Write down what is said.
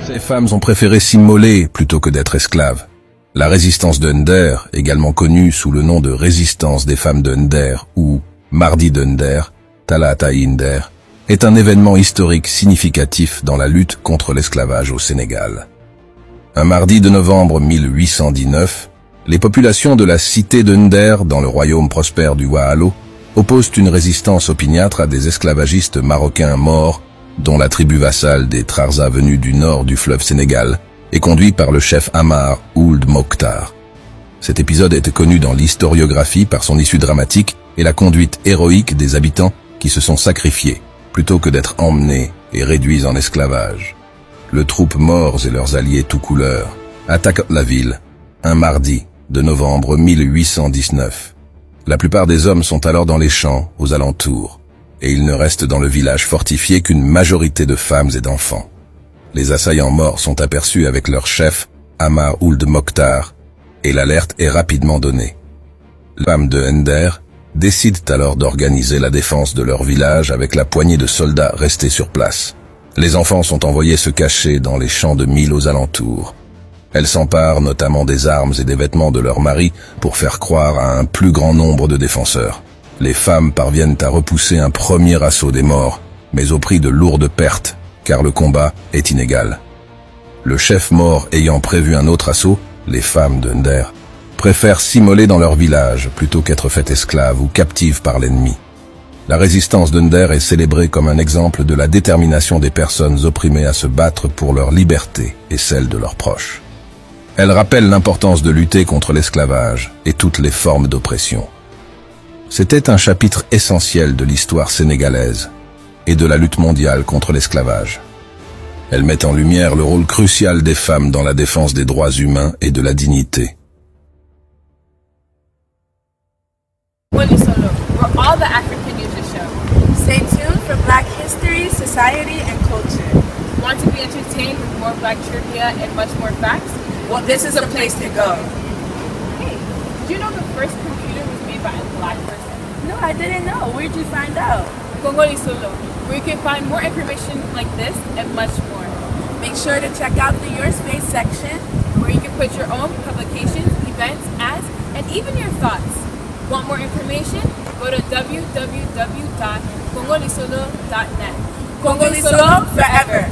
Les femmes ont préféré s'immoler plutôt que d'être esclaves. La résistance de Nder, également connue sous le nom de résistance des femmes de Nder ou Mardi de Nder, Talata Nder, est un événement historique significatif dans la lutte contre l'esclavage au Sénégal. Un mardi de novembre 1819, les populations de la cité de Nder, dans le royaume prospère du Waalo, opposent une résistance opiniâtre à des esclavagistes marocains morts, dont la tribu vassale des Trarza venus du nord du fleuve Sénégal, et conduit par le chef Amar Ould Mokhtar. Cet épisode était connu dans l'historiographie par son issue dramatique et la conduite héroïque des habitants qui se sont sacrifiés, plutôt que d'être emmenés et réduits en esclavage. Le troupes morts et leurs alliés tout couleurs attaquent la ville, un mardi de novembre 1819. La plupart des hommes sont alors dans les champs, aux alentours, et il ne reste dans le village fortifié qu'une majorité de femmes et d'enfants. Les assaillants morts sont aperçus avec leur chef, Amar Ould Mokhtar, et l'alerte est rapidement donnée. Les femmes de Nder décident alors d'organiser la défense de leur village avec la poignée de soldats restés sur place. Les enfants sont envoyés se cacher dans les champs de mil aux alentours. Elles s'emparent notamment des armes et des vêtements de leurs maris pour faire croire à un plus grand nombre de défenseurs. Les femmes parviennent à repousser un premier assaut des morts, mais au prix de lourdes pertes, car le combat est inégal. Le chef mort ayant prévu un autre assaut, les femmes de Nder préfèrent s'immoler dans leur village plutôt qu'être faites esclaves ou captives par l'ennemi. La résistance de Nder est célébrée comme un exemple de la détermination des personnes opprimées à se battre pour leur liberté et celle de leurs proches. Elle rappelle l'importance de lutter contre l'esclavage et toutes les formes d'oppression. C'était un chapitre essentiel de l'histoire sénégalaise et de la lutte mondiale contre l'esclavage. Elle met en lumière le rôle crucial des femmes dans la défense des droits humains et de la dignité. Solo, where all the African news is shown. Stay tuned for Black history, society, and culture. Want to be entertained with more Black trivia and much more facts? Well, this is a place to go. Hey, did you know the first computer was made by a Black person? No, I didn't know. Where'd you find out? Kongoli Solo, where you can find more information like this and much more. Make sure to check out the Your Space section, where you can put your own publications, events, ads, and even your thoughts. Want more information? Go to www.congolisolo.net. Congolisolo forever!